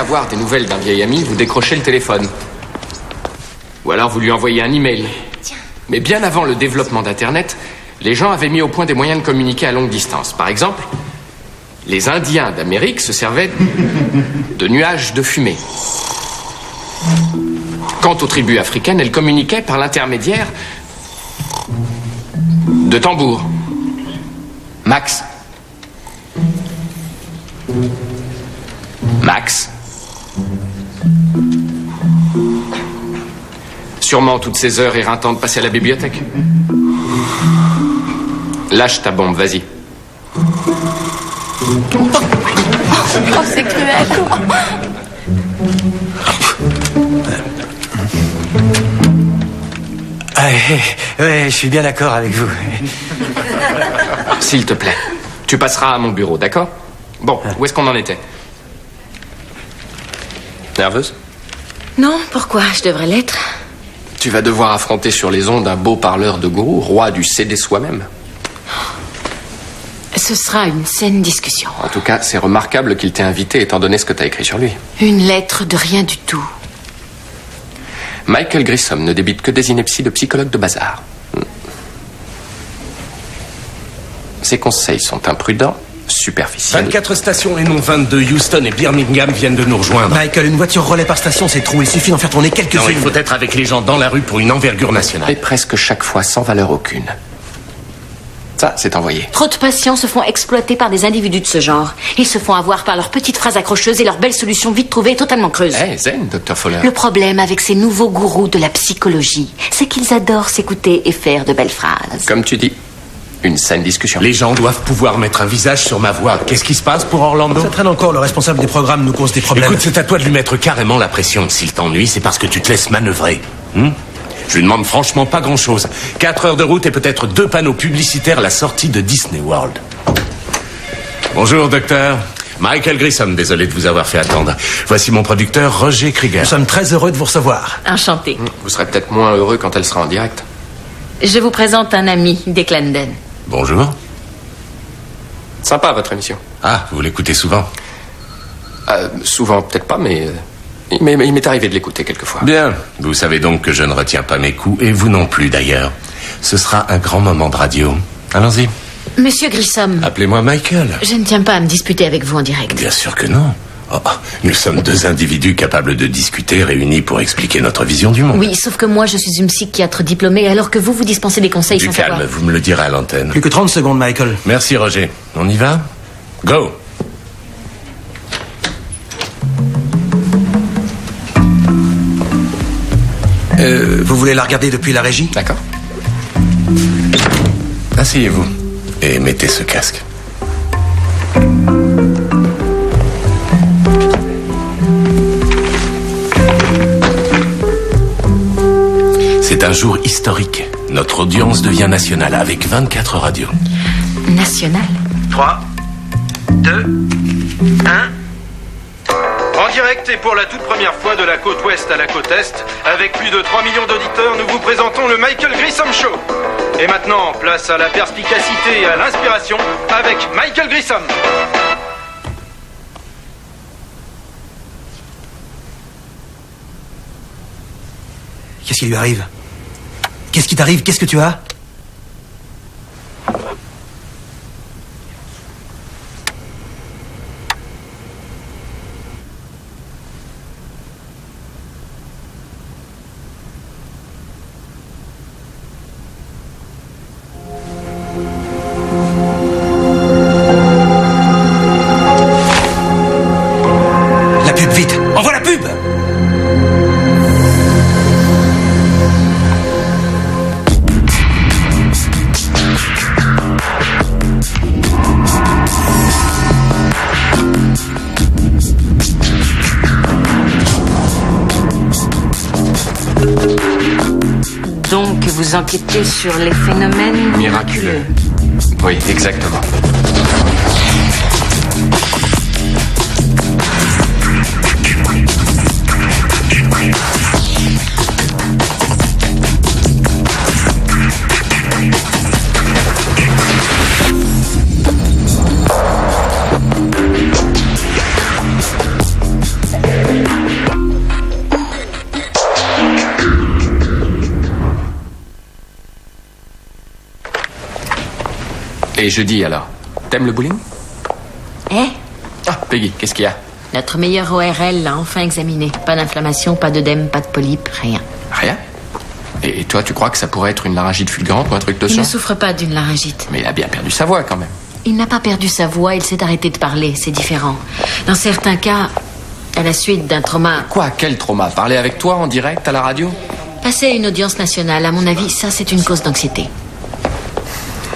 avoir des nouvelles d'un vieil ami, vous décrochez le téléphone. Ou alors vous lui envoyez un email. Mais bien avant le développement d'Internet, les gens avaient mis au point des moyens de communiquer à longue distance. Par exemple, les Indiens d'Amérique se servaient de nuages de fumée. Quant aux tribus africaines, elles communiquaient par l'intermédiaire de tambours. Max. Max. Sûrement toutes ces heures éreintantes passées à la bibliothèque. Lâche ta bombe, vas-y. Oh, c'est cruel. Ouais, je suis bien d'accord avec vous. S'il te plaît, tu passeras à mon bureau, d'accord? Bon, où est-ce qu'on en était? Nerveuse? Non, pourquoi? Je devrais l'être. Tu vas devoir affronter sur les ondes un beau parleur de gourou, roi du CD soi-même. Ce sera une saine discussion. En tout cas, c'est remarquable qu'il t'ait invité, étant donné ce que t'as écrit sur lui. Une lettre de rien du tout. Michael Grissom ne débite que des inepties de psychologue de bazar. Ses conseils sont imprudents, superficiels. 24 stations et non 22, Houston et Birmingham viennent de nous rejoindre. Michael, une voiture relais par station, c'est trop. Il suffit d'en faire tourner quelques-unes. Non, il faut être avec les gens dans la rue pour une envergure nationale. Et presque chaque fois sans valeur aucune. Ça, c'est envoyé. Trop de patients se font exploiter par des individus de ce genre. Ils se font avoir par leurs petites phrases accrocheuses et leurs belles solutions vite trouvées et totalement creuses. Eh, zen, Dr. Fowler. Le problème avec ces nouveaux gourous de la psychologie, c'est qu'ils adorent s'écouter et faire de belles phrases. Comme tu dis, une saine discussion. Les gens doivent pouvoir mettre un visage sur ma voix. Qu'est-ce qui se passe pour Orlando? Ça traîne encore, le responsable des programmes nous cause des problèmes. Écoute, c'est à toi de lui mettre carrément la pression. S'il t'ennuie, c'est parce que tu te laisses manœuvrer. Je lui demande franchement pas grand-chose. 4 heures de route et peut-être 2 panneaux publicitaires à la sortie de Disney World. Bonjour, docteur. Michael Grissom, désolé de vous avoir fait attendre. Voici mon producteur, Roger Krieger. Nous sommes très heureux de vous recevoir. Enchanté. Vous serez peut-être moins heureux quand elle sera en direct. Je vous présente un ami, Dick London. Bonjour. Sympa, votre émission. Ah, vous l'écoutez souvent? Souvent, peut-être pas, mais il m'est arrivé de l'écouter quelquefois. Bien. Vous savez donc que je ne retiens pas mes coups, et vous non plus d'ailleurs. Ce sera un grand moment de radio. Allons-y. Monsieur Grissom. Appelez-moi Michael. Je ne tiens pas à me disputer avec vous en direct. Bien sûr que non. Oh, nous sommes 2 individus capables de discuter, réunis pour expliquer notre vision du monde. Oui, sauf que moi, je suis une psychiatre diplômée, alors que vous dispensez des conseils Du sans calme, savoir. vous me le direz à l'antenne. Plus que 30 secondes, Michael. Merci, Roger. On y va? Go! Vous voulez la regarder depuis la régie? D'accord. Asseyez-vous et mettez ce casque. C'est un jour historique. Notre audience devient nationale avec 24 radios. National. 3, 2, 1... En direct et pour la toute première fois de la côte ouest à la côte est, avec plus de 3 millions d'auditeurs, nous vous présentons le Michael Grissom Show. Et maintenant, place à la perspicacité et à l'inspiration avec Michael Grissom. Qu'est-ce qui lui arrive? Qu'est-ce qui t'arrive? Qu'est-ce que tu as? La pub, vite! Envoie la pub! Donc, vous enquêtez sur les phénomènes Miraculeux. Oui, exactement. Et jeudi, alors? T'aimes le bowling? Eh, Peggy, qu'est-ce qu'il y a? notre meilleur ORL l'a enfin examiné. Pas d'inflammation, pas d'œdème, pas de polype, rien. Rien? Et toi, tu crois que ça pourrait être une laryngite fulgurante ou un truc de Il ça? ne souffre pas d'une laryngite. Mais il a bien perdu sa voix, quand même. Il n'a pas perdu sa voix, il s'est arrêté de parler, c'est différent. Dans certains cas, à la suite d'un trauma... Quoi? Quel trauma? Parler avec toi en direct à la radio? Passer à une audience nationale, à mon avis, ça c'est une cause d'anxiété.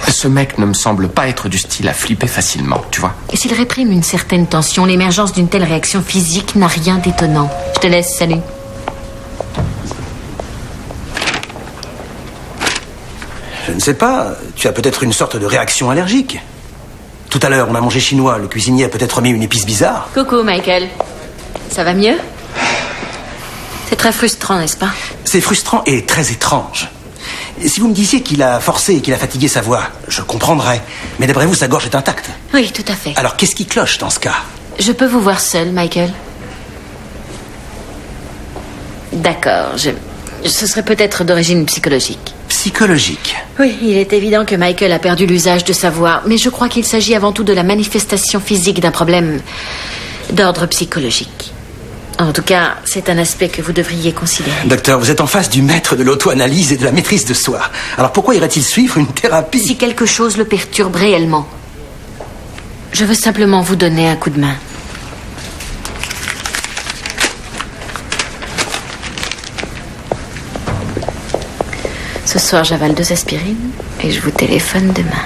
Ce mec ne me semble pas être du style à flipper facilement, tu vois. Et s'il réprime une certaine tension, l'émergence d'une telle réaction physique n'a rien d'étonnant. Je te laisse, salut. Je ne sais pas, tu as peut-être une sorte de réaction allergique. Tout à l'heure, on a mangé chinois, le cuisinier a peut-être mis une épice bizarre. Coucou, Michael. Ça va mieux? C'est très frustrant, n'est-ce pas? C'est frustrant et très étrange. Si vous me disiez qu'il a forcé et qu'il a fatigué sa voix, je comprendrais. Mais d'après vous, sa gorge est intacte. Oui, tout à fait. Alors qu'est-ce qui cloche dans ce cas? Je peux vous voir seul, Michael? D'accord, ce serait peut-être d'origine psychologique. Psychologique. Oui, il est évident que Michael a perdu l'usage de sa voix, mais je crois qu'il s'agit avant tout de la manifestation physique d'un problème d'ordre psychologique. En tout cas, c'est un aspect que vous devriez considérer. Docteur, vous êtes en face du maître de l'auto-analyse et de la maîtrise de soi. Alors pourquoi irait-il suivre une thérapie? Si quelque chose le perturbe réellement, je veux simplement vous donner un coup de main. Ce soir, j'avale 2 aspirines et je vous téléphone demain.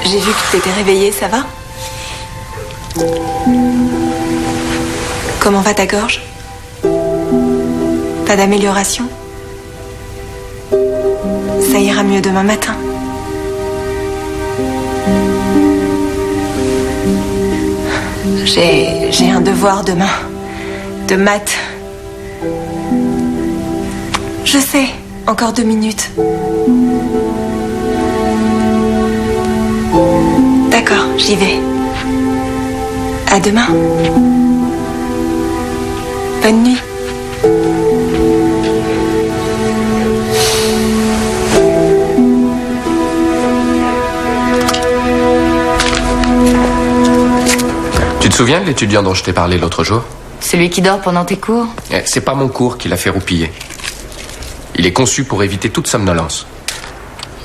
J'ai vu que tu t'étais réveillé, ça va? Comment va ta gorge? Pas d'amélioration? Ça ira mieux demain matin. J'ai un devoir demain. De maths. Je sais, encore 2 minutes. D'accord, j'y vais. À demain. Bonne nuit. Tu te souviens de l'étudiant dont je t'ai parlé l'autre jour? Celui qui dort pendant tes cours? C'est pas mon cours qui l'a fait roupiller. Il est conçu pour éviter toute somnolence.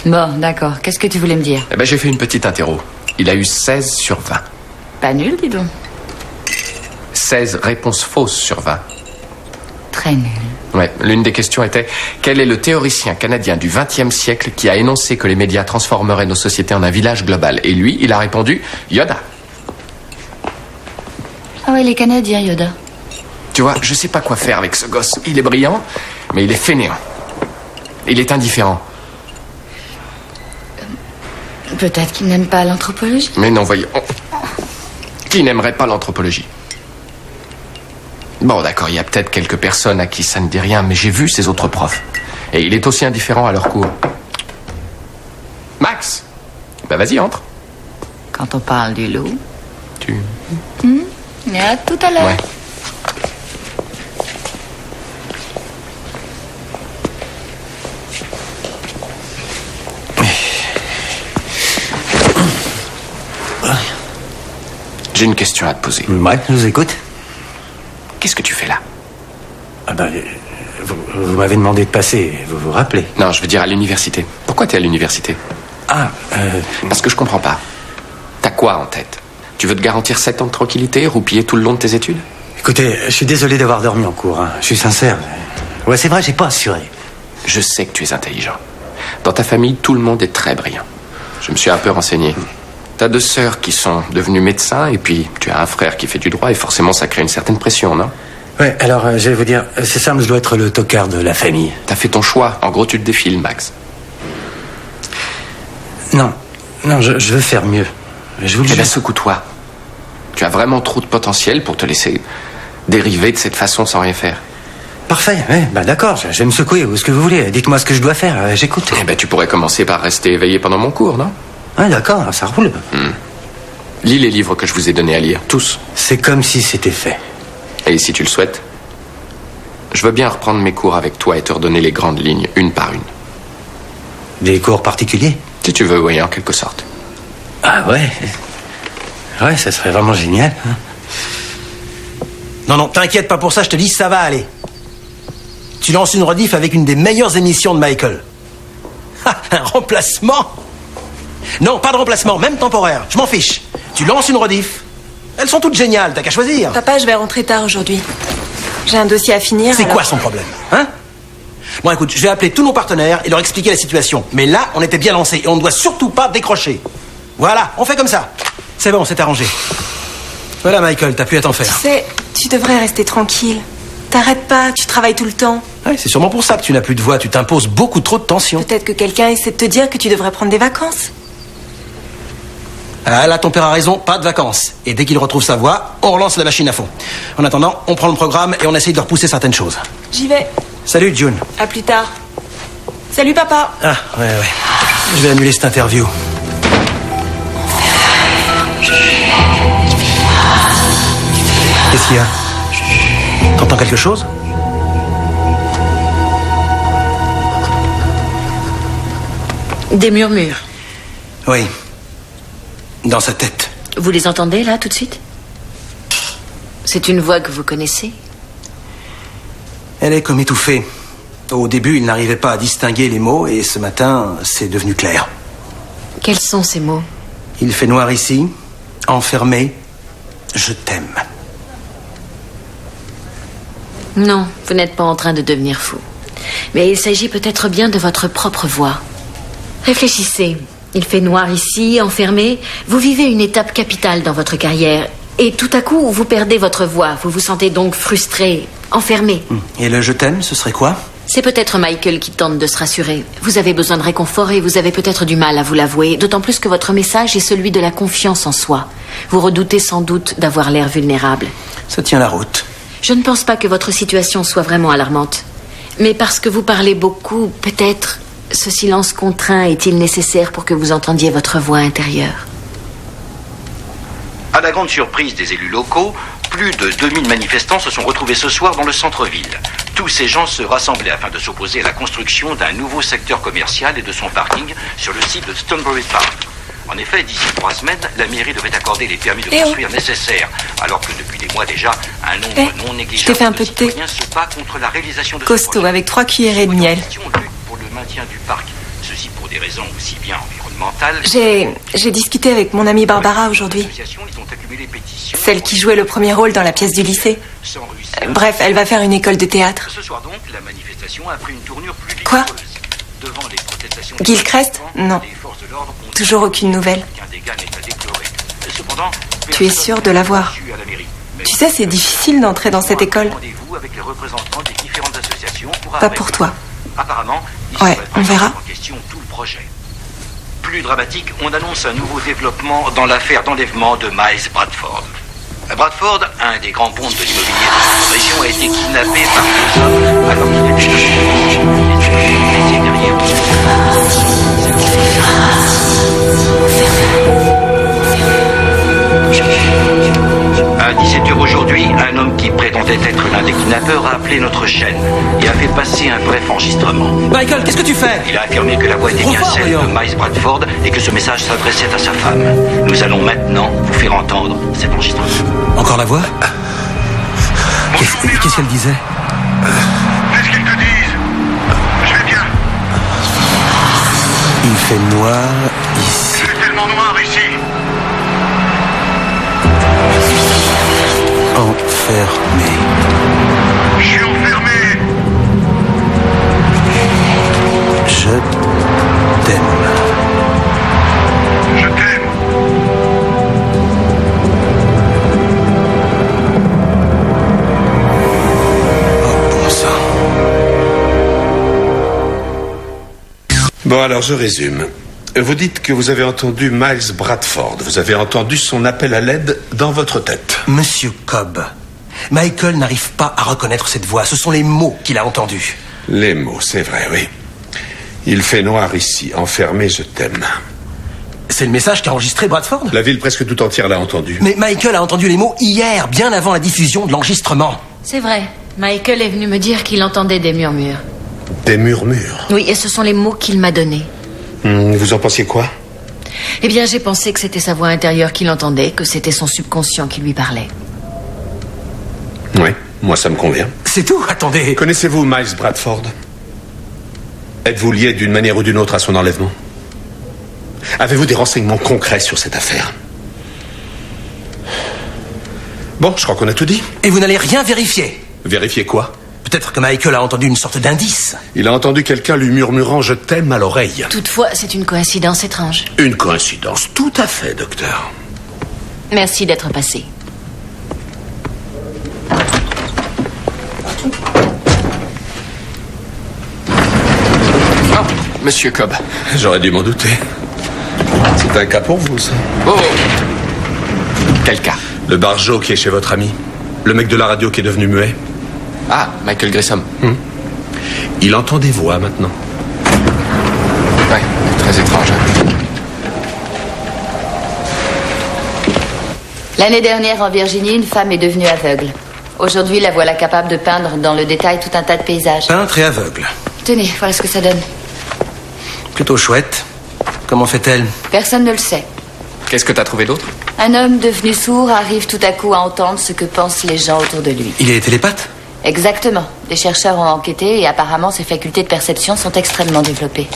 Bon, d'accord. Qu'est-ce que tu voulais me dire? J'ai fait une petite interro. Il a eu 16 sur 20. Pas nul, dis donc. 16 réponses fausses sur 20. Très nul. Ouais, l'une des questions était: quel est le théoricien canadien du XXe siècle qui a énoncé que les médias transformeraient nos sociétés en un village global? Et lui, il a répondu Yoda. Ah ouais, les Canadiens, Yoda. Tu vois, je sais pas quoi faire avec ce gosse. Il est brillant, mais il est fainéant. Il est indifférent. Peut-être qu'il n'aime pas l'anthropologie. Mais non, voyons. Qui n'aimerait pas l'anthropologie? Bon, d'accord, il y a peut-être quelques personnes à qui ça ne dit rien, mais j'ai vu ces autres profs. Et il est aussi indifférent à leur cours. Max! Vas-y, entre. Quand on parle du loup. Tu... À tout à l'heure. Ouais. J'ai une question à te poser. Ouais, je vous écoute. Qu'est-ce que tu fais là? Vous m'avez demandé de passer, vous vous rappelez? Non, je veux dire à l'université. Pourquoi t'es à l'université? Parce que je comprends pas. T'as quoi en tête? Tu veux te garantir 7 ans de tranquillité, roupiller tout le long de tes études? Écoutez, je suis désolé d'avoir dormi en cours, hein. Je suis sincère. Ouais, c'est vrai, j'ai pas assuré. Je sais que tu es intelligent. Dans ta famille, tout le monde est très brillant. Je me suis un peu renseigné. T'as 2 sœurs qui sont devenues médecins, et puis tu as un frère qui fait du droit, et forcément ça crée une certaine pression, non? Ouais, alors, je vais vous dire, c'est simple, je dois être le tocard de la famille. T'as fait ton choix. En gros, tu te défiles, Max. Non, je veux faire mieux. Je vous le Eh bien, jure. secoue-toi. Tu as vraiment trop de potentiel pour te laisser dériver de cette façon sans rien faire. Parfait, ouais, bah d'accord, je vais me secouer, ou ce que vous voulez. Dites-moi ce que je dois faire, j'écoute. Eh ben, tu pourrais commencer par rester éveillé pendant mon cours, non? Ouais, d'accord, ça roule. Lis les livres que je vous ai donnés à lire, tous. C'est comme si c'était fait. Et si tu le souhaites, je veux bien reprendre mes cours avec toi et te redonner les grandes lignes, une par une. Des cours particuliers? Si tu veux, oui, en quelque sorte. Ah ouais. Ouais, ça serait vraiment génial. Hein. Non, t'inquiète pas pour ça, je te dis, ça va aller. Tu lances une rediff avec une des meilleures émissions de Michael. Ah, un remplacement? Non, pas de remplacement, même temporaire, je m'en fiche. Tu lances une rediff. Elles sont toutes géniales, t'as qu'à choisir. Papa, je vais rentrer tard aujourd'hui. J'ai un dossier à finir. C'est alors... quoi son problème, hein? Bon, écoute, je vais appeler tous nos partenaires et leur expliquer la situation. Mais là, on était bien lancés et on ne doit surtout pas décrocher. Voilà, on fait comme ça. C'est bon, c'est arrangé. Voilà, Michael, t'as plus à t'en faire. Tu sais, tu devrais rester tranquille. T'arrêtes pas, tu travailles tout le temps. Ouais, c'est sûrement pour ça que tu n'as plus de voix. Tu t'imposes beaucoup trop de tension. Peut-être que quelqu'un essaie de te dire que tu devrais prendre des vacances. Ah, là, ton père a raison, pas de vacances. Et dès qu'il retrouve sa voix, on relance la machine à fond. En attendant, on prend le programme et on essaye de repousser certaines choses. J'y vais. Salut, June. À plus tard. Salut, papa. Ah, ouais. Je vais annuler cette interview. Qu'est-ce qu'il y a? T'entends quelque chose? Des murmures. Oui. Dans sa tête. Vous les entendez là tout de suite? C'est une voix que vous connaissez? Elle est comme étouffée. Au début, il n'arrivait pas à distinguer les mots et ce matin, c'est devenu clair. Quels sont ces mots? Il fait noir ici, enfermé, je t'aime. Non, vous n'êtes pas en train de devenir fou. Mais il s'agit peut-être bien de votre propre voix. Réfléchissez. Il fait noir ici, enfermé. Vous vivez une étape capitale dans votre carrière. Et tout à coup, vous perdez votre voix. Vous vous sentez donc frustré, enfermé. Et le je t'aime, ce serait quoi? C'est peut-être Michael qui tente de se rassurer. Vous avez besoin de réconfort et vous avez peut-être du mal à vous l'avouer. D'autant plus que votre message est celui de la confiance en soi. Vous redoutez sans doute d'avoir l'air vulnérable. Ça tient la route. Je ne pense pas que votre situation soit vraiment alarmante. Mais parce que vous parlez beaucoup, peut-être ce silence contraint est-il nécessaire pour que vous entendiez votre voix intérieure. À la grande surprise des élus locaux, plus de 2000 manifestants se sont retrouvés ce soir dans le centre-ville. Tous ces gens se rassemblaient afin de s'opposer à la construction d'un nouveau secteur commercial et de son parking sur le site de Stonebury Park. En effet, d'ici 3 semaines, la mairie devait accorder les permis de construire nécessaires, alors que depuis des mois déjà, un nombre non négligeable je t'ai fait un peu de thé. citoyens se bat contre la réalisation de ce Costaud, projet. avec 3 cuillerées de miel. Pour le maintien du parc, ceci pour des raisons aussi bien environnementales. J'ai discuté avec mon amie Barbara aujourd'hui. Celle qui jouait le premier rôle dans la pièce du lycée. Bref, elle va faire une école de théâtre. Ce soir donc, la manifestation a pris une tournure plus Quoi? vigoureuse. Devant les protestations Gilchrist? Non. les forces de l'ordre ont Toujours aucune nouvelle. qu'un dégât n'est à déplorer. Cependant, Tu es sûr de l'avoir? à la mairie. Mais Tu sais, c'est difficile d'entrer dans cette école. rendez-vous avec les représentants des différentes associations pour Pas arrêter. pour toi. Apparemment, Ouais, on verra. En question tout le projet. Plus dramatique, on annonce un nouveau développement dans l'affaire d'enlèvement de Miles Bradford. Bradford, un des grands pontes de l'immobilier de la région, a été kidnappé par 2 hommes alors qu'il était derrière. À 17h aujourd'hui, un homme qui prétendait être l'un des kidnappeurs a appelé notre chaîne et a fait passer un bref enregistrement. Michael, qu'est-ce que tu fais? Il a affirmé que la voix était Trop bien fort, celle voyons. de Miles Bradford et que ce message s'adressait à sa femme. Nous allons maintenant vous faire entendre cet enregistrement. Encore la voix? Qu'est-ce qu'elle disait? Qu'est-ce qu'ils te disent? Je vais bien. Il fait noir ici. Il fait tellement noir ici. Enfermé. Je suis enfermé. Bon, alors je résume. Vous dites que vous avez entendu Miles Bradford. Vous avez entendu son appel à l'aide dans votre tête. Monsieur Cobb, Michael n'arrive pas à reconnaître cette voix. Ce sont les mots qu'il a entendus. Les mots, c'est vrai, oui. Il fait noir ici. Enfermé, je t'aime. C'est le message qu'a enregistré Bradford? La ville presque tout entière l'a entendu. Mais Michael a entendu les mots hier, bien avant la diffusion de l'enregistrement. C'est vrai. Michael est venu me dire qu'il entendait des murmures. Des murmures? Oui, et ce sont les mots qu'il m'a donnés. Vous en pensiez quoi? Eh bien, j'ai pensé que c'était sa voix intérieure qu'il entendait, que c'était son subconscient qui lui parlait. Oui, moi ça me convient. C'est tout? Attendez. Connaissez-vous Miles Bradford? Êtes-vous lié d'une manière ou d'une autre à son enlèvement? Avez-vous des renseignements concrets sur cette affaire? Bon, je crois qu'on a tout dit. Et vous n'allez rien vérifier? Vérifier quoi? Peut-être que Michael a entendu une sorte d'indice. Il a entendu quelqu'un lui murmurant « je t'aime » à l'oreille. Toutefois, c'est une coïncidence étrange. Une coïncidence, tout à fait, docteur. Merci d'être passé. Oh, Monsieur Cobb. J'aurais dû m'en douter. C'est un cas pour vous, ça. Oh! Quel cas? Le barjo qui est chez votre ami. Le mec de la radio qui est devenu muet. Ah, Michael Grissom. Il entend des voix maintenant. Ouais, très étrange. L'année dernière, en Virginie, une femme est devenue aveugle. Aujourd'hui, la voilà capable de peindre dans le détail tout un tas de paysages. Peintre et aveugle. Tenez, voilà ce que ça donne. Plutôt chouette. Comment fait-elle? Personne ne le sait. Qu'est-ce que t'as trouvé d'autre? Un homme devenu sourd arrive tout à coup à entendre ce que pensent les gens autour de lui. Il est télépathe? Exactement. Des chercheurs ont enquêté et apparemment ses facultés de perception sont extrêmement développées.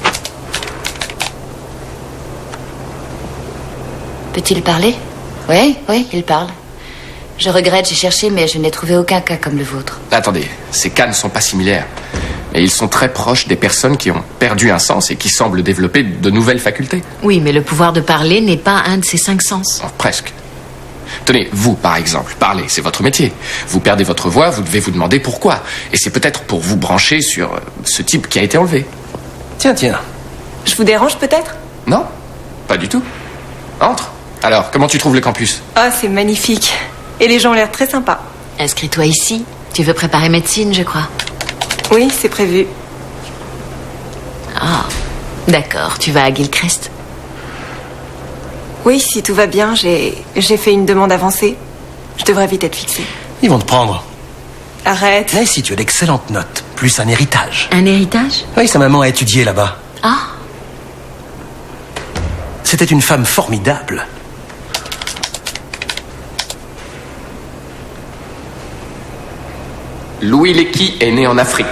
Peut-il parler? Oui, il parle. Je regrette, j'ai cherché, mais je n'ai trouvé aucun cas comme le vôtre. Attendez, ces cas ne sont pas similaires. Mais ils sont très proches des personnes qui ont perdu un sens et qui semblent développer de nouvelles facultés. Oui, mais le pouvoir de parler n'est pas un de ces 5 sens. Oh, presque. Tenez, vous, par exemple, parlez, c'est votre métier. Vous perdez votre voix, vous devez vous demander pourquoi. Et c'est peut-être pour vous brancher sur ce type qui a été enlevé. Tiens. Je vous dérange peut-être? Non, pas du tout. Entre. Alors, comment tu trouves le campus? Ah, c'est magnifique. Et les gens ont l'air très sympas. Inscris-toi ici. Tu veux préparer médecine, je crois. Oui, c'est prévu. Ah, d'accord. Tu vas à Gilchrist? Oui, si tout va bien, j'ai fait une demande avancée. Je devrais vite être fixée. Ils vont te prendre. Arrête. Mais si tu as d'excellentes notes, plus un héritage. Un héritage? Oui, sa maman a étudié là-bas. Ah. C'était une femme formidable. Louis Leakey est né en Afrique.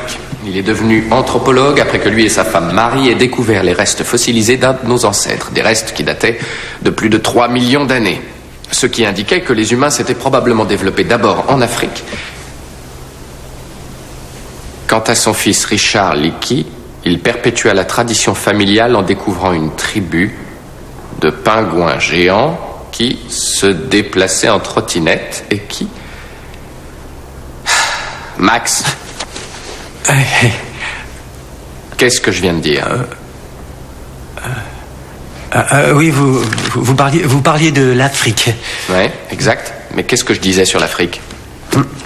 Il est devenu anthropologue après que lui et sa femme Marie aient découvert les restes fossilisés d'un de nos ancêtres, des restes qui dataient de plus de 3 millions d'années. Ce qui indiquait que les humains s'étaient probablement développés d'abord en Afrique. Quant à son fils Richard Leakey, il perpétua la tradition familiale en découvrant une tribu de pingouins géants qui se déplaçaient en trottinette et qui... Max, qu'est-ce que je viens de dire? Oui, vous parliez de l'Afrique. Ouais, exact. Mais qu'est-ce que je disais sur l'Afrique?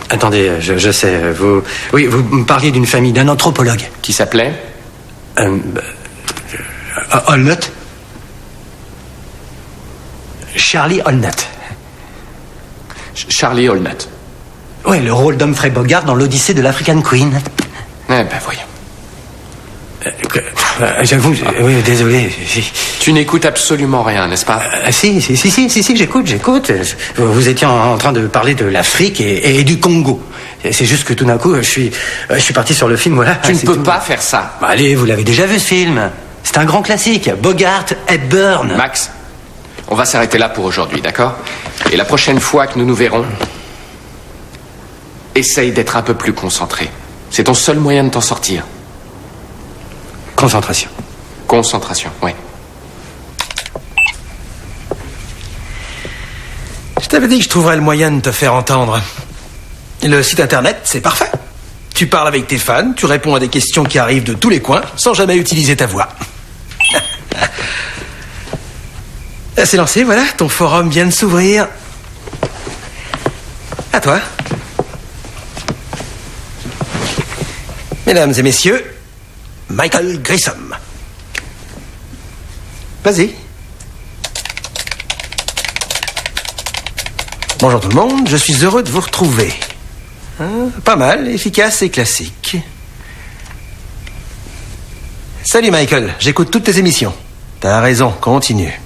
Attendez, je sais. Vous me parliez d'une famille, d'un anthropologue. Qui s'appelait? Allnutt. Charlie Allnutt. Charlie Allnutt. Oui, le rôle d'Humphrey Bogart dans l'Odyssée de l'African Queen. Eh ben, voyons. J'avoue, oui, désolé. Tu n'écoutes absolument rien, n'est-ce pas? Si, j'écoute. Vous étiez en train de parler de l'Afrique et du Congo. C'est juste que tout d'un coup, je suis parti sur le film, voilà. Tu ne peux pas faire ça. Bah, allez, vous l'avez déjà vu, ce film. C'est un grand classique. Bogart, Hepburn. Max, on va s'arrêter là pour aujourd'hui, d'accord? Et la prochaine fois que nous nous verrons, essaye d'être un peu plus concentré. C'est ton seul moyen de t'en sortir. Concentration. Concentration, oui. Je t'avais dit que je trouverais le moyen de te faire entendre. Le site internet, c'est parfait. Tu parles avec tes fans, tu réponds à des questions qui arrivent de tous les coins, sans jamais utiliser ta voix. C'est lancé, voilà, ton forum vient de s'ouvrir. À toi. Mesdames et messieurs, Michael Grissom. Vas-y. Bonjour tout le monde, je suis heureux de vous retrouver. Pas mal, efficace et classique. Salut Michael, j'écoute toutes tes émissions. T'as raison, continue.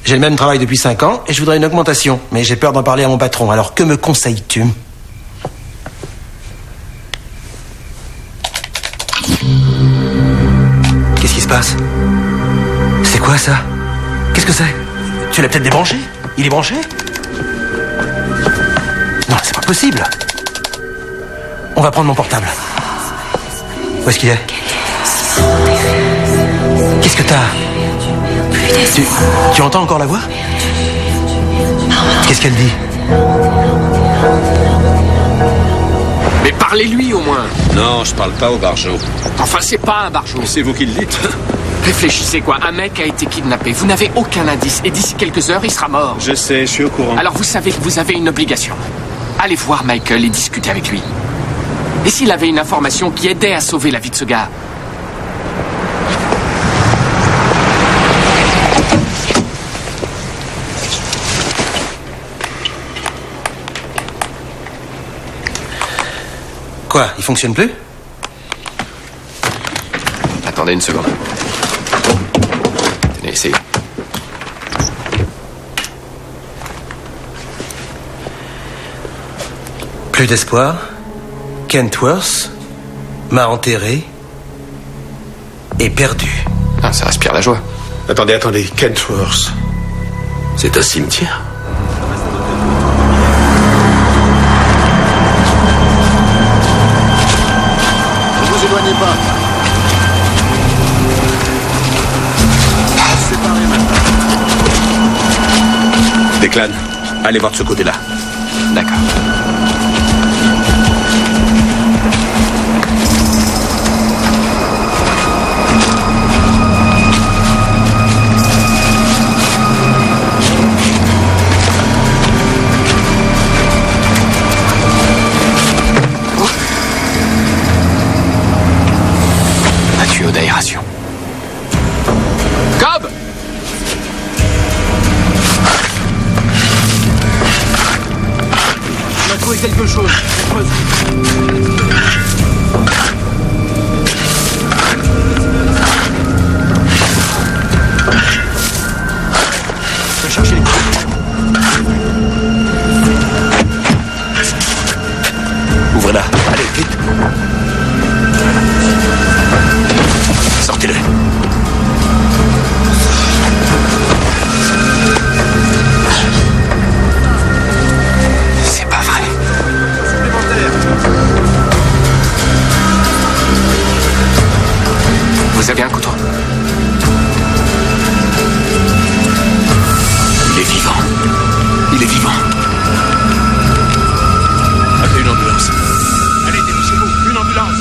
J'ai le même travail depuis 5 ans et je voudrais une augmentation, mais j'ai peur d'en parler à mon patron, alors que me conseilles-tu? Qu'est-ce qui se passe? C'est quoi ça? Qu'est-ce que c'est? Tu l'as peut-être débranché? Il est branché? Non, c'est pas possible. On va prendre mon portable. Où est-ce qu'il est? Qu'est-ce que t'as? Tu entends encore la voix? Qu'est-ce qu'elle dit? Mais parlez-lui au moins. Non, je parle pas au barjot. Enfin, c'est pas un barjot. C'est vous qui le dites. Réfléchissez quoi, un mec a été kidnappé, vous n'avez aucun indice, et d'ici quelques heures, il sera mort. Je sais, je suis au courant. Alors vous savez que vous avez une obligation. Allez voir Michael et discutez avec lui. Et s'il avait une information qui aidait à sauver la vie de ce gars? Quoi, il fonctionne plus? Attendez une seconde. Tenez, essayez. Plus d'espoir. Kentworth m'a enterré et perdu. Ah, ça respire la joie. Attendez, Kentworth. C'est un cimetière. Ne vous éloignez pas. Séparez maintenant. Declan, allez voir de ce côté-là. D'accord. Un tuyau d'aération. Cobb! On a trouvé quelque chose. Je vais chercher les clés. Ouvrez-la. Allez, vite. Sortez-le. C'est pas vrai. Vous avez un couteau? Il est vivant. Il est vivant. Appelez une ambulance. Allez, dépêchez-vous. Une ambulance.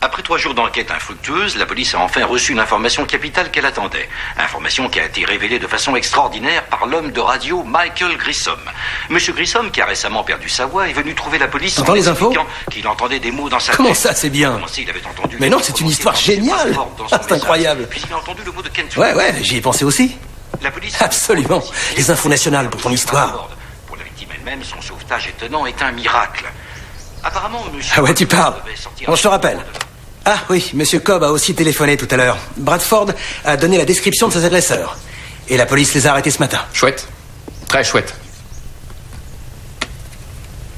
Après 3 jours d'enquête infructueuse, la police a enfin reçu une information capitale qu'elle attendait. Information qui a été révélée de façon extraordinaire par l'homme de radio Michael Grissom. Monsieur Grissom, qui a récemment perdu sa voix, est venu trouver la police T'entends les infos? qu'il entendait des mots dans sa Comment tête. ça, c'est bien? Comment ça, il avait entendu Mais non, c'est une histoire géniale. C'est incroyable. Puis il a entendu le mot de Kentworth. Ouais, j'y ai pensé aussi. La police Absolument. Les infos nationales pour ton histoire. Pour la victime elle-même, son sauvetage étonnant est un miracle. Apparemment, monsieur... Ah ouais, tu parles. devait sortir Bon, je te rappelle. Ah oui, Monsieur Cobb a aussi téléphoné tout à l'heure. Bradford a donné la description de ses agresseurs. Et la police les a arrêtés ce matin. Chouette. Très chouette.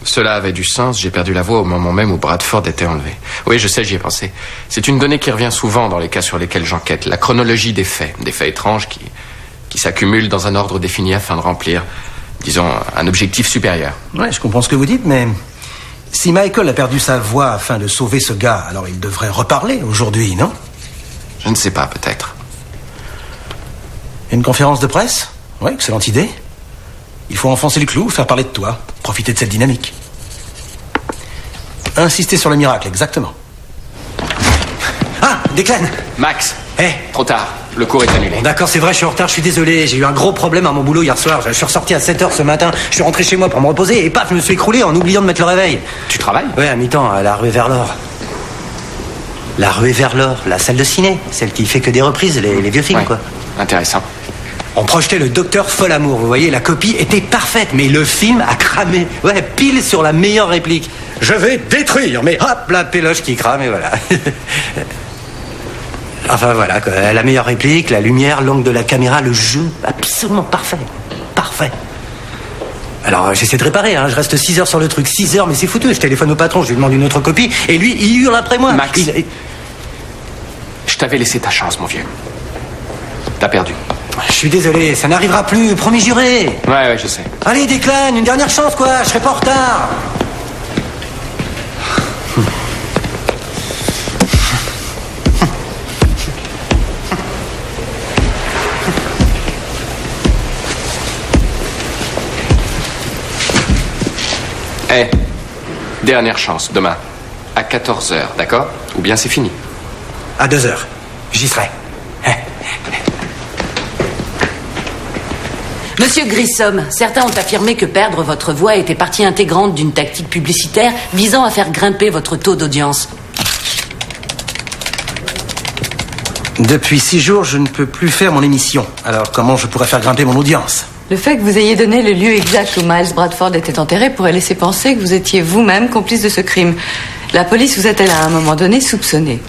Cela avait du sens, j'ai perdu la voix au moment même où Bradford était enlevé. Oui, je sais, j'y ai pensé. C'est une donnée qui revient souvent dans les cas sur lesquels j'enquête. La chronologie des faits étranges qui s'accumulent dans un ordre défini afin de remplir, disons, un objectif supérieur. Ouais, je comprends ce que vous dites, mais... Si Michael a perdu sa voix afin de sauver ce gars, alors il devrait reparler aujourd'hui, non? Je ne sais pas, peut-être. Une conférence de presse? Ouais, excellente idée. Il faut enfoncer le clou, faire parler de toi, profiter de cette dynamique. Insister sur le miracle, exactement. Ah, Declan! Max! Hé! Trop tard. Le cours est annulé. D'accord, c'est vrai, je suis en retard, je suis désolé. J'ai eu un gros problème à mon boulot hier soir. Je suis ressorti à 7h ce matin. Je suis rentré chez moi pour me reposer et paf, je me suis écroulé en oubliant de mettre le réveil. Tu travailles? Ouais, à mi-temps, à la ruée vers l'or. La ruée vers l'or, la salle de ciné. Celle qui fait que des reprises, les vieux films, Ouais. quoi. Intéressant. On projetait le docteur Folamour, vous voyez, la copie était parfaite, mais le film a cramé. Ouais, pile sur la meilleure réplique. Je vais détruire, mais hop, la péloche qui crame, et voilà. Enfin, voilà, quoi. La meilleure réplique, la lumière, l'angle de la caméra, le jeu, absolument parfait. Parfait. Alors, j'essaie de réparer, hein. Je reste 6 heures sur le truc. 6 heures, mais c'est foutu. Je téléphone au patron, je lui demande une autre copie, et lui, il hurle après moi. Max, je t'avais laissé ta chance, mon vieux. T'as perdu. Je suis désolé, ça n'arrivera plus, promis juré. Ouais, je sais. Allez, décline, une dernière chance, quoi. Je serai pas en retard. Eh, dernière chance, demain, à 14h, d'accord? Ou bien c'est fini. À 2h, j'y serai. Monsieur Grissom, certains ont affirmé que perdre votre voix était partie intégrante d'une tactique publicitaire visant à faire grimper votre taux d'audience. Depuis 6 jours, je ne peux plus faire mon émission. Alors comment je pourrais faire grimper mon audience? Le fait que vous ayez donné le lieu exact où Miles Bradford était enterré pourrait laisser penser que vous étiez vous-même complice de ce crime. La police vous a-t-elle à un moment donné soupçonné?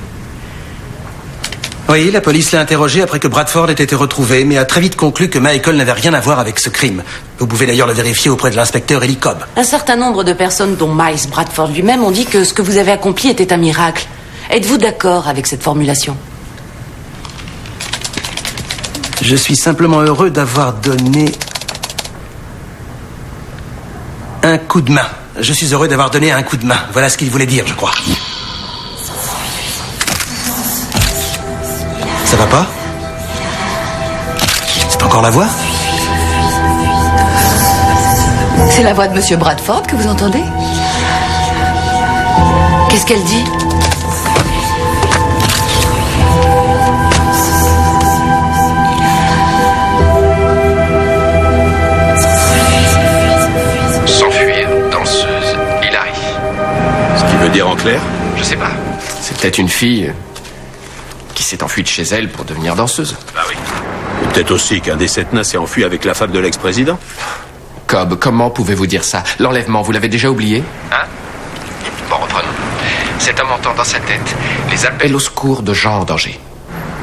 Oui, la police l'a interrogé après que Bradford ait été retrouvé, mais a très vite conclu que Michael n'avait rien à voir avec ce crime. Vous pouvez d'ailleurs le vérifier auprès de l'inspecteur Ellie Cobb. Un certain nombre de personnes, dont Miles Bradford lui-même, ont dit que ce que vous avez accompli était un miracle. Êtes-vous d'accord avec cette formulation? Je suis simplement heureux d'avoir donné un coup de main. Je suis heureux d'avoir donné un coup de main. Voilà ce qu'il voulait dire, je crois. Ça va pas? C'est encore la voix? C'est la voix de Monsieur Bradford que vous entendez? Qu'est-ce qu'elle dit? S'enfuir, danseuse, Hilary. Ce qui veut dire en clair? Je sais pas. C'est peut-être une fille qui s'est enfuie de chez elle pour devenir danseuse. Bah oui. Peut-être aussi qu'un des 7 nains s'est enfui avec la femme de l'ex-président. Cobb, comment pouvez-vous dire ça? L'enlèvement, vous l'avez déjà oublié? Hein? Bon, reprenons. Cet homme entend dans sa tête les appels au secours de gens en danger.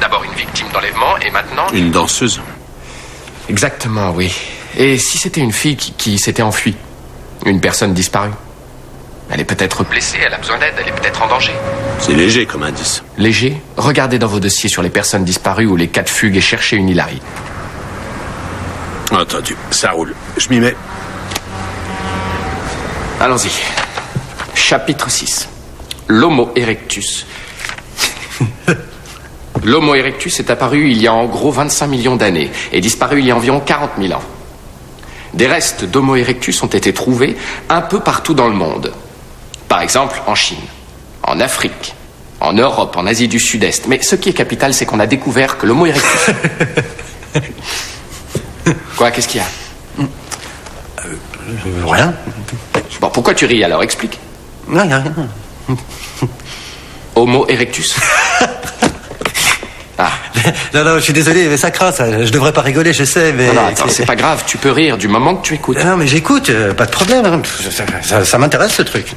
D'abord une victime d'enlèvement et maintenant... Une danseuse? Exactement, oui. Et si c'était une fille qui s'était enfuie? Une personne disparue? Elle est peut-être blessée, elle a besoin d'aide, elle est peut-être en danger. C'est léger comme indice. Léger? Regardez dans vos dossiers sur les personnes disparues ou les cas de fugue et cherchez une Hilary. Entendu, ça roule. Je m'y mets. Allons-y. Chapitre 6. L'Homo erectus. L'Homo erectus est apparu il y a en gros 25 millions d'années et disparu il y a environ 40 000 ans. Des restes d'Homo erectus ont été trouvés un peu partout dans le monde. Par exemple, en Chine, en Afrique, en Europe, en Asie du Sud-Est. Mais ce qui est capital, c'est qu'on a découvert que l'Homo erectus... Quoi, qu'est-ce qu'il y a? Rien. Bon, pourquoi tu ris alors? Explique. Non, y a rien. Homo erectus. Ah. Non, je suis désolé, mais ça craint, ça. Je devrais pas rigoler, je sais, mais... Non, attends, c'est pas grave, tu peux rire du moment que tu écoutes. Non, mais j'écoute, pas de problème. Hein. Ça m'intéresse, ce truc.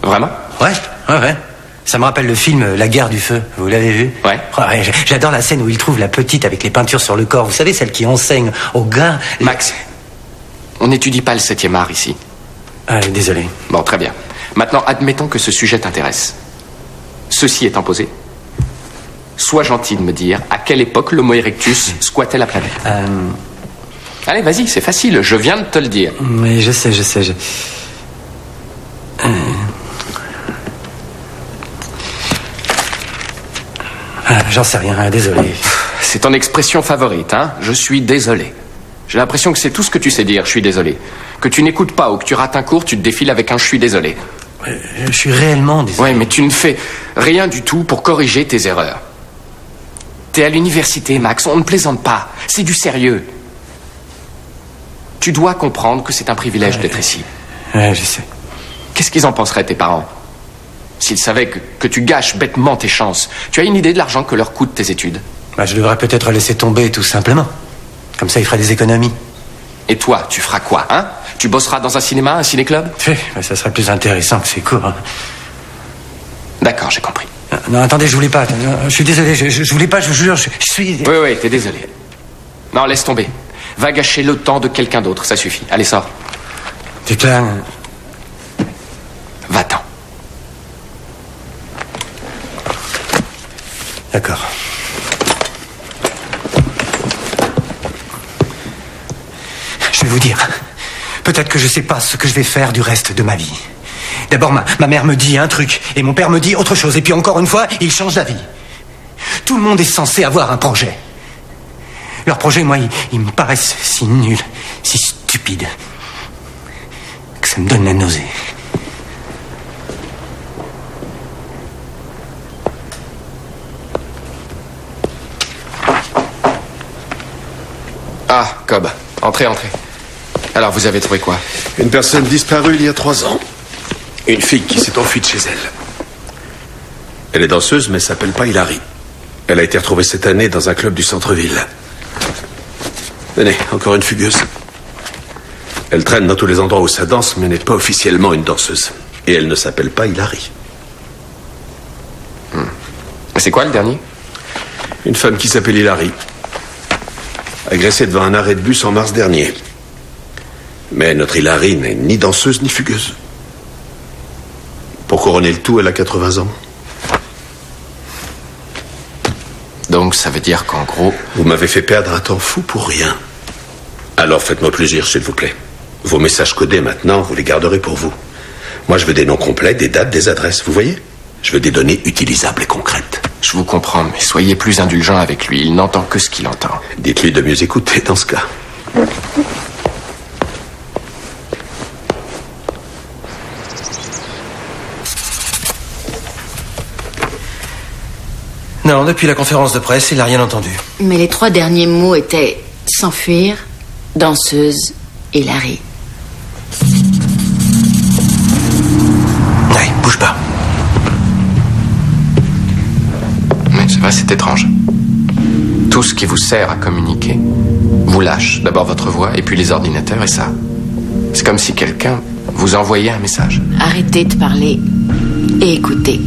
Vraiment? Ouais. Ça me rappelle le film La guerre du feu. Vous l'avez vu? Ouais. J'adore la scène où il trouve la petite avec les peintures sur le corps. Vous savez, celle qui enseigne aux gars... Max, on n'étudie pas le 7e art ici. Désolé. Bon, très bien. Maintenant, admettons que ce sujet t'intéresse. Ceci étant posé, sois gentil de me dire à quelle époque l'Homo erectus squattait la planète. Allez, vas-y, c'est facile, je viens de te le dire. Mais je sais. J'en sais rien, désolé. C'est ton expression favorite, hein? Je suis désolé. J'ai l'impression que c'est tout ce que tu sais dire, je suis désolé. Que tu n'écoutes pas ou que tu rates un cours, tu te défiles avec un je suis désolé. Je suis réellement désolé. Ouais, mais tu ne fais rien du tout pour corriger tes erreurs. T'es à l'université, Max, on ne plaisante pas. C'est du sérieux. Tu dois comprendre que c'est un privilège d'être ici. Ouais, je sais. Qu'est-ce qu'ils en penseraient, tes parents? S'ils savaient que tu gâches bêtement tes chances. Tu as une idée de l'argent que leur coûtent tes études? Je devrais peut-être laisser tomber, tout simplement. Comme ça, il ferait des économies. Et toi, tu feras quoi, hein? Tu bosseras dans un cinéma, un ciné-club? Ça serait plus intéressant que ces cours. Hein. D'accord, j'ai compris. Non, attendez, je voulais pas. Je suis désolé, je voulais pas, je vous jure, je suis... Oui, t'es désolé. Non, laisse tomber. Va gâcher le temps de quelqu'un d'autre, ça suffit. Allez, sors. T'es clair? Va-t'en. D'accord. Je vais vous dire. Peut-être que je sais pas ce que je vais faire du reste de ma vie. D'abord, ma mère me dit un truc, et mon père me dit autre chose, et puis encore une fois, il change d'avis. Tout le monde est censé avoir un projet. Leurs projets, moi, ils me paraissent si nuls, si stupides, que ça me donne la nausée. Ah, Cobb. Entrez. Alors, vous avez trouvé quoi? Une personne disparue il y a 3 ans. Une fille qui s'est enfuie de chez elle. Elle est danseuse, mais s'appelle pas Hilary. Elle a été retrouvée cette année dans un club du centre-ville. Tenez, encore une fugueuse. Elle traîne dans tous les endroits où ça danse, mais n'est pas officiellement une danseuse. Et elle ne s'appelle pas Hilary. C'est quoi le dernier? Une femme qui s'appelle Hilary. Agressée devant un arrêt de bus en mars dernier. Mais notre Hilary n'est ni danseuse ni fugueuse. Pour couronner le tout, elle a 80 ans. Donc ça veut dire qu'en gros... Vous m'avez fait perdre un temps fou pour rien. Alors faites-moi plaisir, s'il vous plaît. Vos messages codés maintenant, vous les garderez pour vous. Moi, je veux des noms complets, des dates, des adresses, vous voyez? Je veux des données utilisables et concrètes. Je vous comprends, mais soyez plus indulgent avec lui. Il n'entend que ce qu'il entend. Dites-lui de mieux écouter dans ce cas. Non, depuis la conférence de presse, il n'a rien entendu. Mais les 3 derniers mots étaient s'enfuir, danseuse, Hilary. Ouais, bouge pas. Mais c'est vrai, c'est étrange. Tout ce qui vous sert à communiquer vous lâche. D'abord votre voix, et puis les ordinateurs, et ça. C'est comme si quelqu'un vous envoyait un message. Arrêtez de parler et écoutez.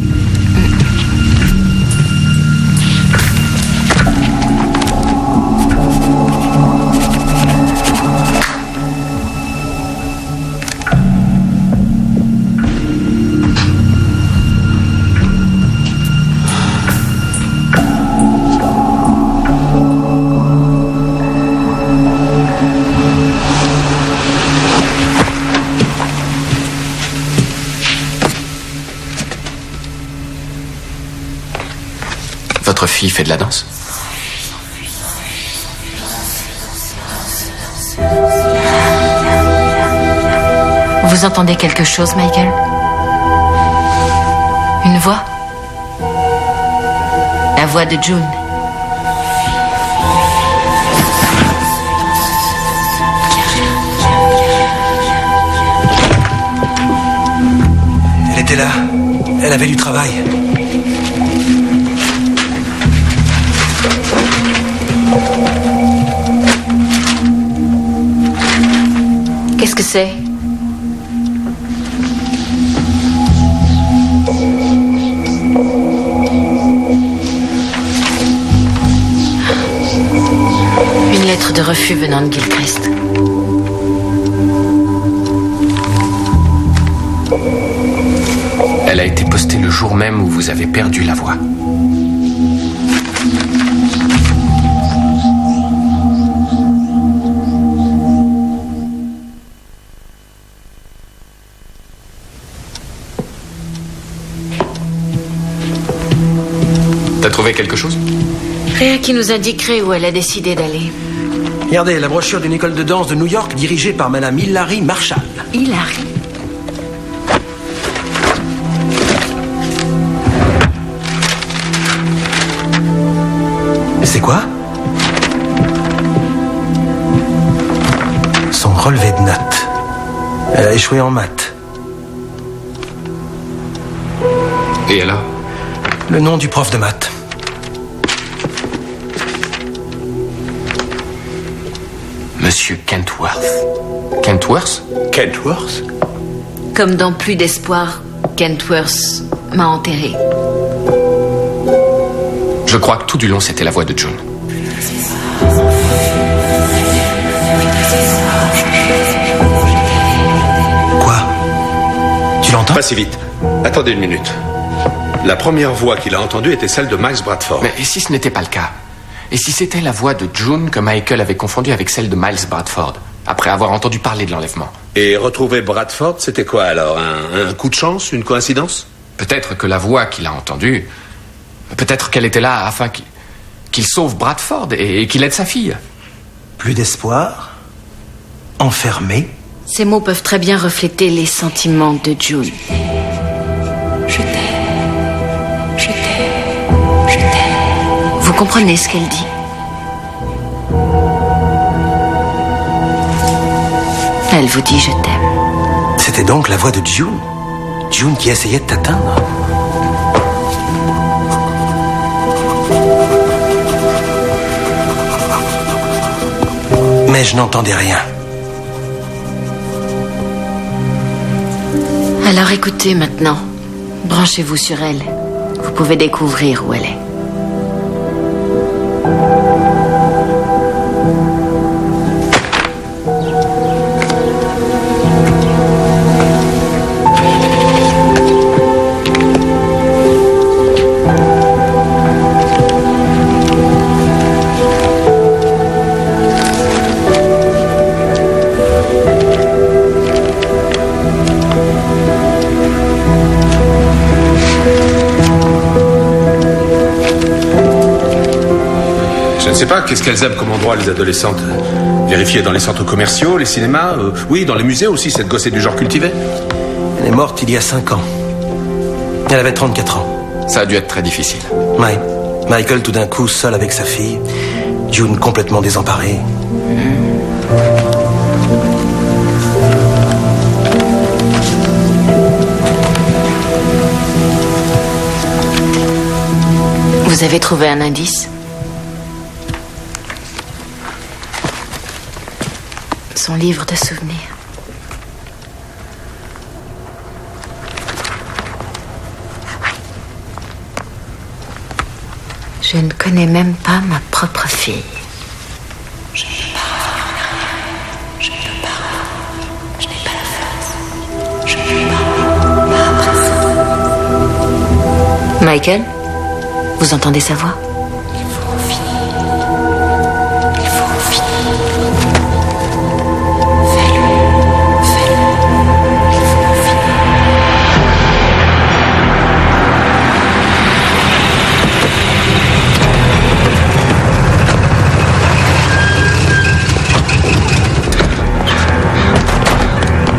Votre fille fait de la danse? Vous entendez quelque chose, Michael? Une voix? La voix de June. Elle était là. Elle avait du travail. Qu'est-ce que c'est? Une lettre de refus venant de Gilchrist. Elle a été postée le jour même où vous avez perdu la voix. T'as trouvé quelque chose? Rien qui nous indiquerait où elle a décidé d'aller. Regardez, la brochure d'une école de danse de New York dirigée par Madame Hilary Marshall. Hilary. C'est quoi? Son relevé de notes. Elle a échoué en maths. Et alors? Le nom du prof de maths. Monsieur Kentworth. Kentworth? Kentworth? Comme dans Plus d'espoir, Kentworth m'a enterré. Je crois que tout du long, c'était la voix de June. Quoi? Tu l'entends? Pas si vite. Attendez une minute. La première voix qu'il a entendue était celle de Miles Bradford. Mais et si ce n'était pas le cas? Et si c'était la voix de June que Michael avait confondue avec celle de Miles Bradford, après avoir entendu parler de l'enlèvement? Et retrouver Bradford, c'était quoi alors? Un coup de chance? Une coïncidence? Peut-être que la voix qu'il a entendue, peut-être qu'elle était là afin qu'il sauve Bradford et qu'il aide sa fille. Plus d'espoir? Enfermé? Ces mots peuvent très bien refléter les sentiments de June. Je t'aime. Je t'aime. Je t'aime. Vous comprenez ce qu'elle dit? Elle vous dit je t'aime. C'était donc la voix de June? June qui essayait de t'atteindre? Mais je n'entendais rien. Alors écoutez maintenant. Branchez-vous sur elle. Vous pouvez découvrir où elle est. Je ne sais pas, qu'est-ce qu'elles aiment comme endroit, les adolescentes? Vérifier dans les centres commerciaux, les cinémas, oui, dans les musées aussi, cette gosse est du genre cultivé. Elle est morte il y a 5 ans. Elle avait 34 ans. Ça a dû être très difficile. Ouais. Michael tout d'un coup seul avec sa fille. June complètement désemparée. Vous avez trouvé un indice? Son livre de souvenirs. Je ne connais même pas ma propre fille. Je ne peux pas revenir en arrière. Je ne peux pas. Je n'ai pas la force. Je ne peux pas. Pas après ça. Michael, vous entendez sa voix? Il faut en finir. Il faut en finir. Fais-le. Fais-le. Il faut en finir.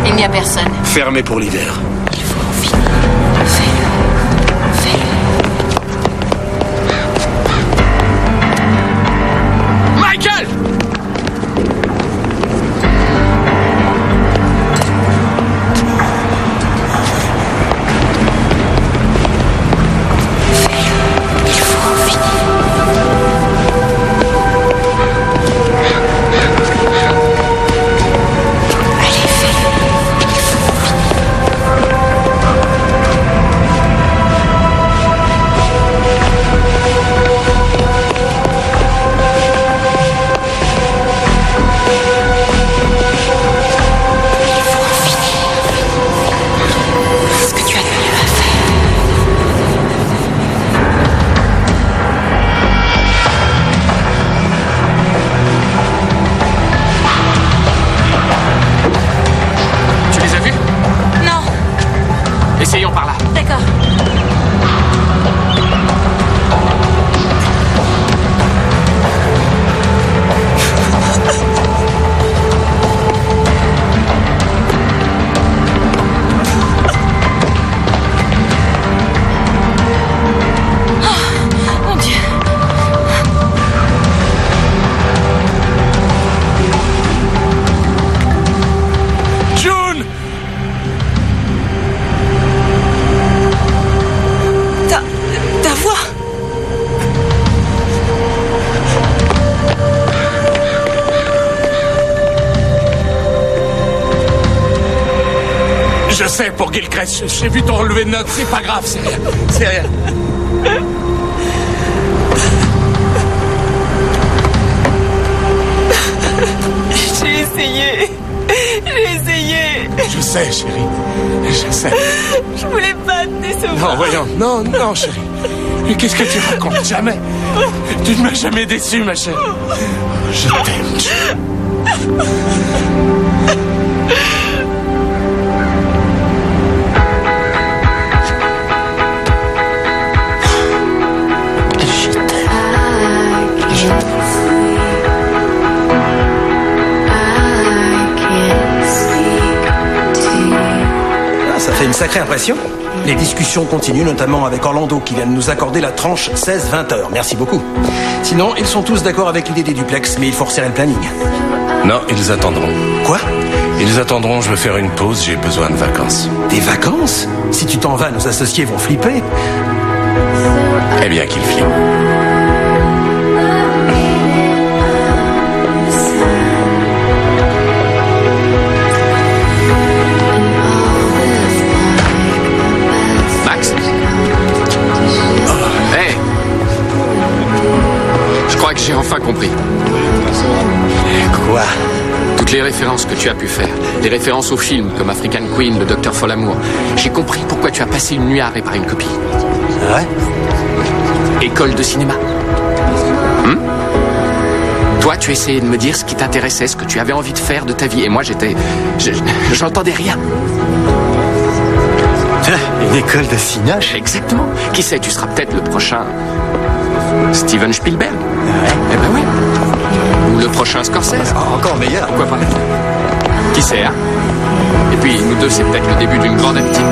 Il n'y a personne. Fermé pour l'hiver. Il faut en finir. Fais-le. Fais-le. Michael! Il faut en finir. Allez, fais-le. Il faut en finir. Je sais, pour Gilchrist, j'ai vu ton relevé de notes, c'est pas grave, c'est rien. C'est rien. J'ai essayé. Je sais, chérie. Je sais. Je voulais pas te décevoir. Non, voyons. Non, chérie. Mais qu'est-ce que tu racontes? Jamais. Tu ne m'as jamais déçu, ma chère. Je t'aime. Ça fait une sacrée impression. Les discussions continuent, notamment avec Orlando qui vient de nous accorder la tranche 16-20 heures. Merci beaucoup. Sinon, ils sont tous d'accord avec l'idée des duplex, mais il faut resserrer le planning. Non, ils attendront. Quoi? Ils attendront, je veux faire une pause, j'ai besoin de vacances. Des vacances? Si tu t'en vas, nos associés vont flipper. Eh bien, qu'ils flippent. J'ai enfin compris. Quoi? Toutes les références que tu as pu faire, les références aux films comme African Queen, le Docteur Folamour. J'ai compris pourquoi tu as passé une nuit à réparer une copie. Ouais? École de cinéma. Toi, tu essayais de me dire ce qui t'intéressait, ce que tu avais envie de faire de ta vie. Et moi, j'entendais rien. Une école de cinéma? Exactement. Qui sait, tu seras peut-être le prochain Steven Spielberg. Ouais. Eh ben oui. Ou le prochain Scorsese. Encore meilleur. Pourquoi pas? Qui sait, hein? Et puis, nous deux, c'est peut-être le début d'une grande amitié.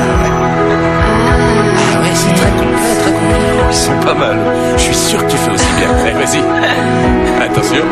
Ah ouais, c'est très complet, très complet. Ils sont pas mal. Je suis sûr que tu fais aussi bien. Allez, vas-y. Attention.